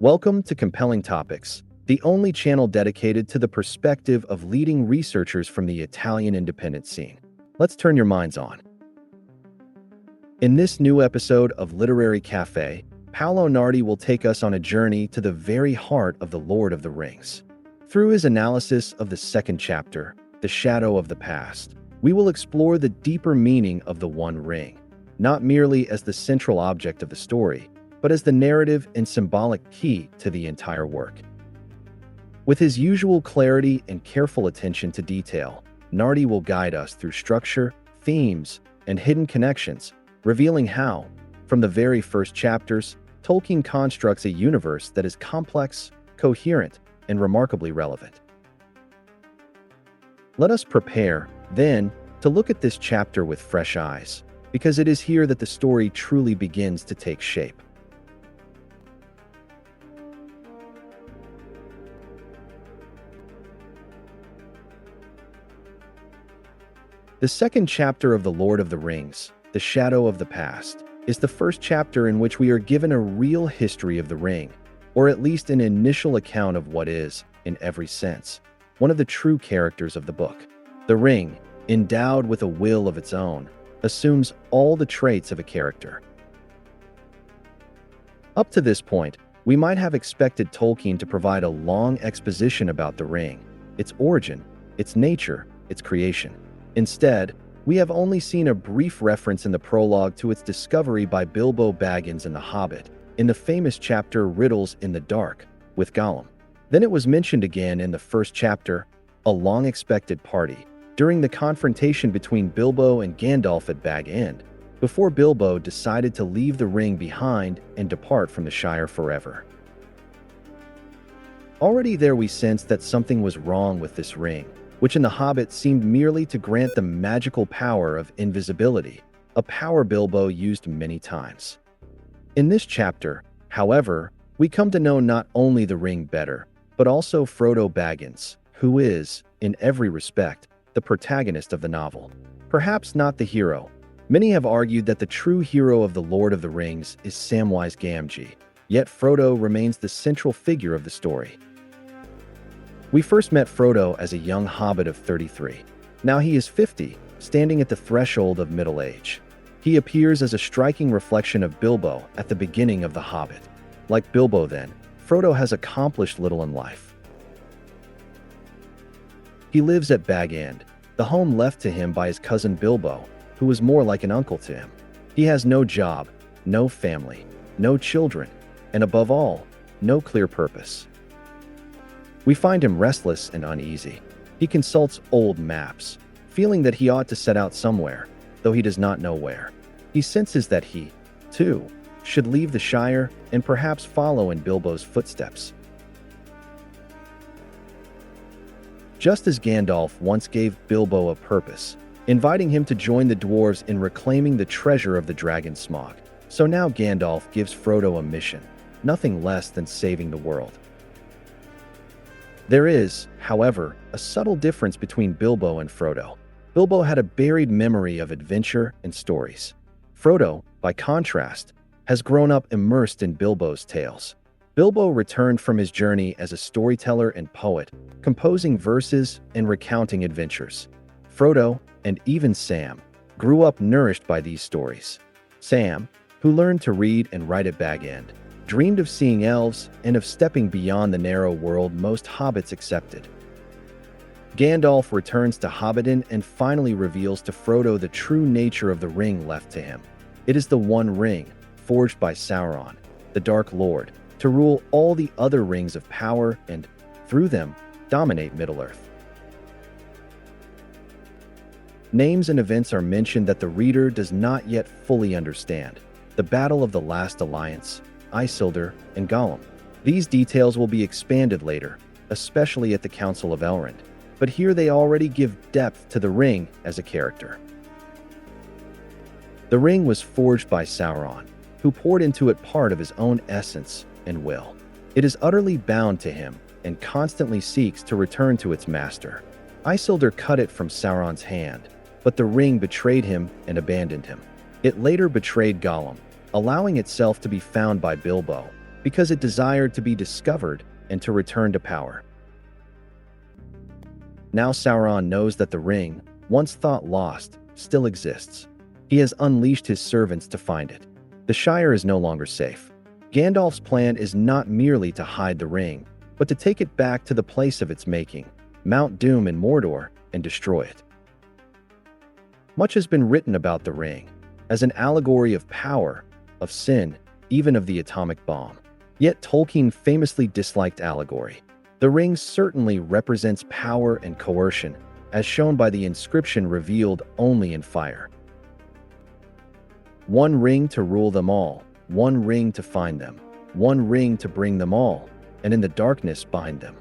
Welcome to Compelling Topics, the only channel dedicated to the perspective of leading researchers from the Italian independent scene. Let's turn your minds on. In this new episode of Literary Café, Paolo Nardi will take us on a journey to the very heart of The Lord of the Rings. Through his analysis of the second chapter, The Shadow of the Past, we will explore the deeper meaning of the One Ring, not merely as the central object of the story, but as the narrative and symbolic key to the entire work. With his usual clarity and careful attention to detail, Nardi will guide us through structure, themes, and hidden connections, revealing how, from the very first chapters, Tolkien constructs a universe that is complex, coherent, and remarkably relevant. Let us prepare, then, to look at this chapter with fresh eyes, because it is here that the story truly begins to take shape. The second chapter of The Lord of the Rings, The Shadow of the Past, is the first chapter in which we are given a real history of the ring, or at least an initial account of what is, in every sense, one of the true characters of the book. The ring, endowed with a will of its own, assumes all the traits of a character. Up to this point, we might have expected Tolkien to provide a long exposition about the ring, its origin, its nature, its creation. Instead, we have only seen a brief reference in the prologue to its discovery by Bilbo Baggins in The Hobbit, in the famous chapter Riddles in the Dark, with Gollum. Then it was mentioned again in the first chapter, A Long-Expected Party, during the confrontation between Bilbo and Gandalf at Bag End, before Bilbo decided to leave the ring behind and depart from the Shire forever. Already there we sensed that something was wrong with this ring, which in The Hobbit seemed merely to grant the magical power of invisibility, a power Bilbo used many times. In this chapter, however, we come to know not only the ring better, but also Frodo Baggins, who is, in every respect, the protagonist of the novel. Perhaps not the hero. Many have argued that the true hero of The Lord of the Rings is Samwise Gamgee, yet Frodo remains the central figure of the story. We first met Frodo as a young hobbit of 33. Now he is 50, standing at the threshold of middle age. He appears as a striking reflection of Bilbo at the beginning of The Hobbit. Like Bilbo then, Frodo has accomplished little in life. He lives at Bag End, the home left to him by his cousin Bilbo, who was more like an uncle to him. He has no job, no family, no children, and above all, no clear purpose. We find him restless and uneasy. He consults old maps, feeling that he ought to set out somewhere, though he does not know where. He senses that he, too, should leave the Shire and perhaps follow in Bilbo's footsteps. Just as Gandalf once gave Bilbo a purpose, inviting him to join the dwarves in reclaiming the treasure of the dragon Smaug, so now Gandalf gives Frodo a mission, nothing less than saving the world. There is, however, a subtle difference between Bilbo and Frodo. Bilbo had a buried memory of adventure and stories. Frodo, by contrast, has grown up immersed in Bilbo's tales. Bilbo returned from his journey as a storyteller and poet, composing verses and recounting adventures. Frodo, and even Sam, grew up nourished by these stories. Sam, who learned to read and write at Bag End, dreamed of seeing elves and of stepping beyond the narrow world most hobbits accepted. Gandalf returns to Hobbiton and finally reveals to Frodo the true nature of the ring left to him. It is the One Ring, forged by Sauron, the Dark Lord, to rule all the other rings of power and, through them, dominate Middle-earth. Names and events are mentioned that the reader does not yet fully understand. The Battle of the Last Alliance, Isildur, and Gollum. These details will be expanded later, especially at the Council of Elrond, but here they already give depth to the ring as a character. The ring was forged by Sauron, who poured into it part of his own essence and will. It is utterly bound to him and constantly seeks to return to its master. Isildur cut it from Sauron's hand, but the ring betrayed him and abandoned him. It later betrayed Gollum, allowing itself to be found by Bilbo, because it desired to be discovered and to return to power. Now Sauron knows that the ring, once thought lost, still exists. He has unleashed his servants to find it. The Shire is no longer safe. Gandalf's plan is not merely to hide the ring, but to take it back to the place of its making, Mount Doom in Mordor, and destroy it. Much has been written about the ring, as an allegory of power, of sin, even of the atomic bomb. Yet Tolkien famously disliked allegory. The ring certainly represents power and coercion, as shown by the inscription revealed only in fire. One ring to rule them all, one ring to find them, one ring to bring them all, and in the darkness bind them.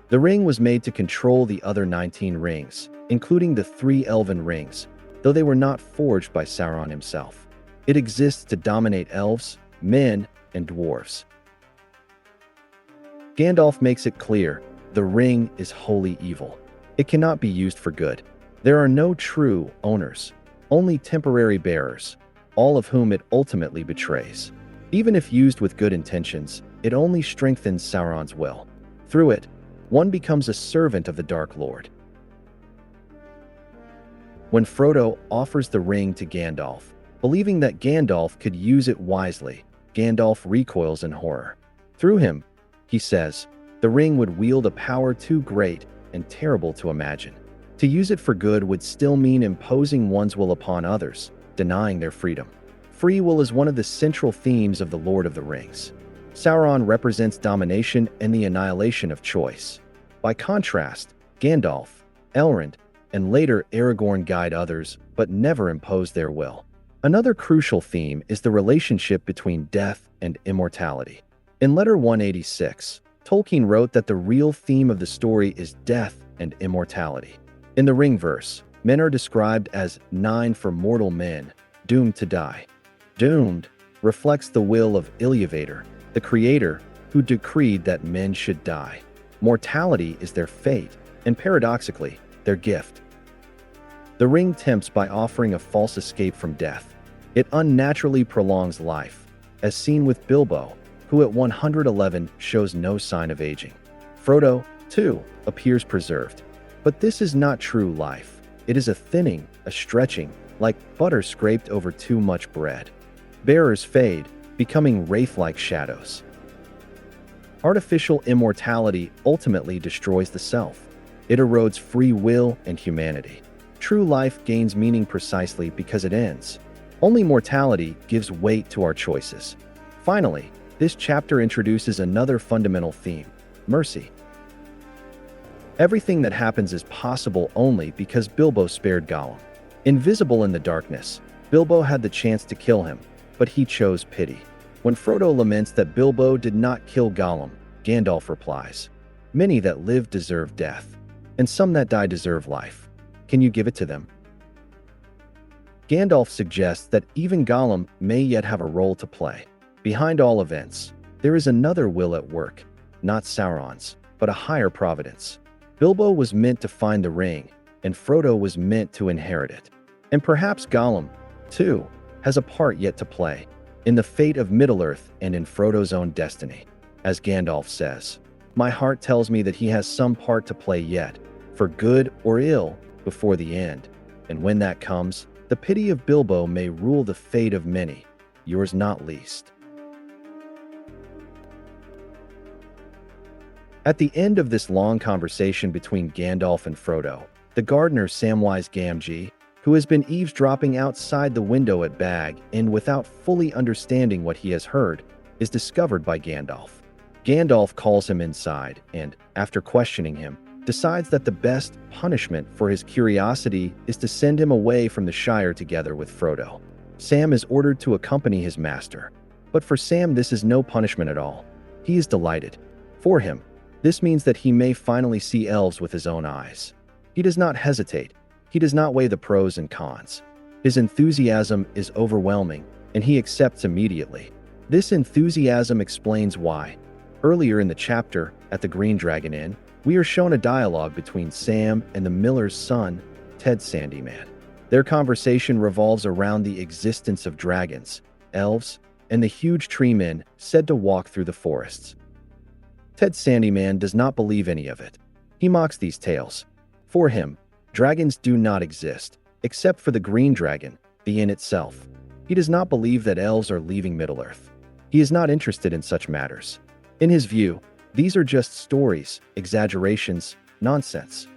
The ring was made to control the other 19 rings, including the 3 elven rings, though they were not forged by Sauron himself. It exists to dominate elves, men, and dwarves. Gandalf makes it clear, the ring is wholly evil. It cannot be used for good. There are no true owners, only temporary bearers, all of whom it ultimately betrays. Even if used with good intentions, it only strengthens Sauron's will. Through it, one becomes a servant of the Dark Lord. When Frodo offers the ring to Gandalf, believing that Gandalf could use it wisely, Gandalf recoils in horror. Through him, he says, the ring would wield a power too great and terrible to imagine. To use it for good would still mean imposing one's will upon others, denying their freedom. Free will is one of the central themes of the Lord of the Rings. Sauron represents domination and the annihilation of choice. By contrast, Gandalf, Elrond, and later Aragorn guide others, but never impose their will. Another crucial theme is the relationship between death and immortality. In Letter 186, Tolkien wrote that the real theme of the story is death and immortality. In the Ring verse, men are described as 9 for mortal men, doomed to die. Doomed reflects the will of Iluvatar, the creator, who decreed that men should die. Mortality is their fate, and paradoxically, their gift. The ring tempts by offering a false escape from death. It unnaturally prolongs life, as seen with Bilbo, who at 111 shows no sign of aging. Frodo, too, appears preserved. But this is not true life. It is a thinning, a stretching, like butter scraped over too much bread. Bearers fade, becoming wraith-like shadows. Artificial immortality ultimately destroys the self. It erodes free will and humanity. True life gains meaning precisely because it ends. Only mortality gives weight to our choices. Finally, this chapter introduces another fundamental theme: mercy. Everything that happens is possible only because Bilbo spared Gollum. Invisible in the darkness, Bilbo had the chance to kill him, but he chose pity. When Frodo laments that Bilbo did not kill Gollum, Gandalf replies, "Many that live deserve death, and some that die deserve life. Can you give it to them?" Gandalf suggests that even Gollum may yet have a role to play. Behind all events, there is another will at work, not Sauron's, but a higher providence. Bilbo was meant to find the ring, and Frodo was meant to inherit it. And perhaps Gollum, too, has a part yet to play, in the fate of Middle-earth and in Frodo's own destiny. As Gandalf says, "My heart tells me that he has some part to play yet, for good or ill, before the end. And when that comes, the pity of Bilbo may rule the fate of many, yours not least." At the end of this long conversation between Gandalf and Frodo, the gardener Samwise Gamgee, who has been eavesdropping outside the window at Bag End without fully understanding what he has heard, is discovered by Gandalf. Gandalf calls him inside and, after questioning him, decides that the best punishment for his curiosity is to send him away from the Shire together with Frodo. Sam is ordered to accompany his master, but for Sam this is no punishment at all. He is delighted. For him, this means that he may finally see elves with his own eyes. He does not hesitate. He does not weigh the pros and cons. His enthusiasm is overwhelming, and he accepts immediately. This enthusiasm explains why, earlier in the chapter, at the Green Dragon Inn, we are shown a dialogue between Sam and the miller's son, Ted Sandyman. Their conversation revolves around the existence of dragons, elves, and the huge tree men said to walk through the forests. Ted Sandyman does not believe any of it. He mocks these tales. For him, dragons do not exist, except for the green dragon, the inn itself. He does not believe that elves are leaving Middle-earth. He is not interested in such matters. In his view, these are just stories, exaggerations, nonsense.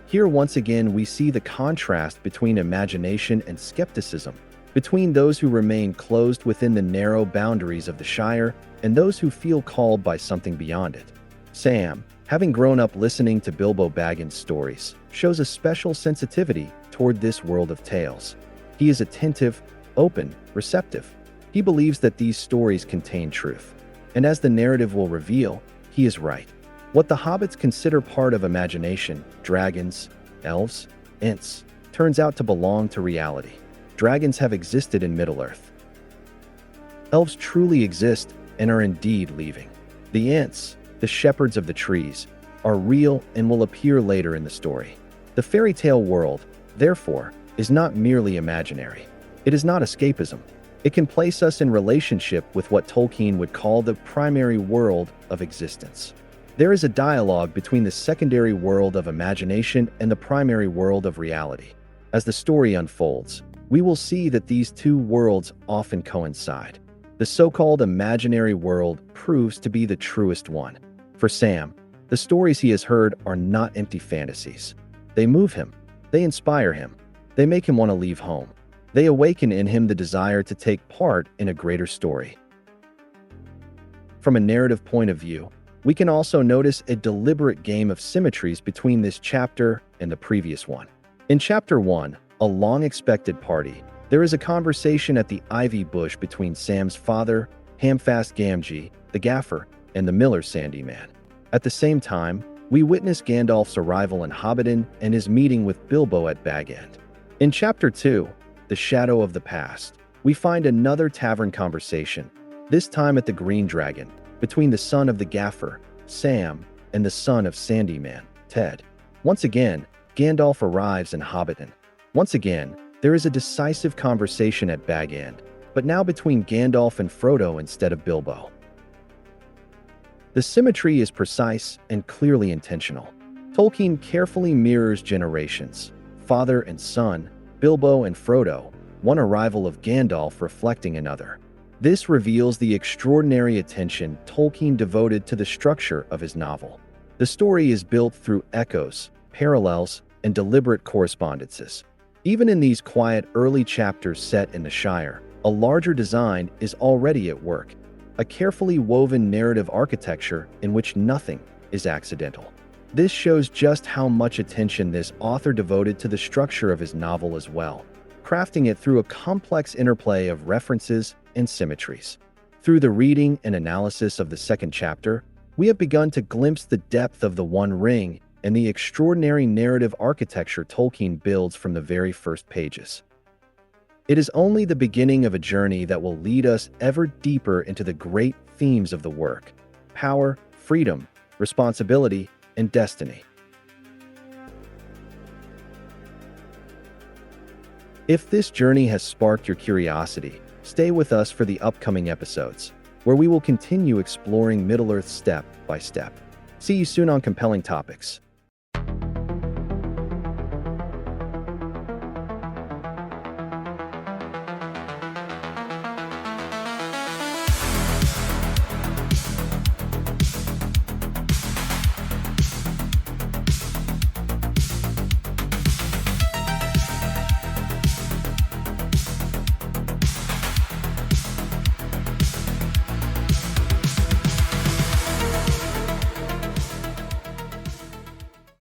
Here once again we see the contrast between imagination and skepticism, between those who remain closed within the narrow boundaries of the Shire and those who feel called by something beyond it. Sam, having grown up listening to Bilbo Baggins' stories, shows a special sensitivity toward this world of tales. He is attentive, open, receptive. He believes that these stories contain truth. And as the narrative will reveal, he is right. What the hobbits consider part of imagination, dragons, elves, Ents, turns out to belong to reality. Dragons have existed in Middle-earth. Elves truly exist and are indeed leaving. The Ents, the shepherds of the trees, are real and will appear later in the story. The fairy tale world, therefore, is not merely imaginary. It is not escapism. It can place us in relationship with what Tolkien would call the primary world of existence. There is a dialogue between the secondary world of imagination and the primary world of reality. As the story unfolds, we will see that these two worlds often coincide. The so-called imaginary world proves to be the truest one. For Sam, the stories he has heard are not empty fantasies. They move him. They inspire him. They make him want to leave home. They awaken in him the desire to take part in a greater story. From a narrative point of view, we can also notice a deliberate game of symmetries between this chapter and the previous one. In Chapter 1, A Long-Expected Party, there is a conversation at the ivy bush between Sam's father, Hamfast Gamgee, the gaffer, and the miller Sandyman. At the same time, we witness Gandalf's arrival in Hobbiton and his meeting with Bilbo at Bag End. In Chapter 2, The Shadow of the Past, we find another tavern conversation, this time at the Green Dragon, between the son of the gaffer, Sam, and the son of Sandyman, Ted. Once again, Gandalf arrives in Hobbiton. Once again, there is a decisive conversation at Bag End, but now between Gandalf and Frodo instead of Bilbo. The symmetry is precise and clearly intentional. Tolkien carefully mirrors generations, father and son, Bilbo and Frodo, one arrival of Gandalf reflecting another. This reveals the extraordinary attention Tolkien devoted to the structure of his novel. The story is built through echoes, parallels, and deliberate correspondences. Even in these quiet early chapters set in the Shire, a larger design is already at work, a carefully woven narrative architecture in which nothing is accidental. This shows just how much attention this author devoted to the structure of his novel as well, crafting it through a complex interplay of references and symmetries. Through the reading and analysis of the second chapter, we have begun to glimpse the depth of the One Ring and the extraordinary narrative architecture Tolkien builds from the very first pages. It is only the beginning of a journey that will lead us ever deeper into the great themes of the work: power, freedom, responsibility, and destiny. If this journey has sparked your curiosity, stay with us for the upcoming episodes, where we will continue exploring Middle-earth step by step. See you soon on Compelling Topics.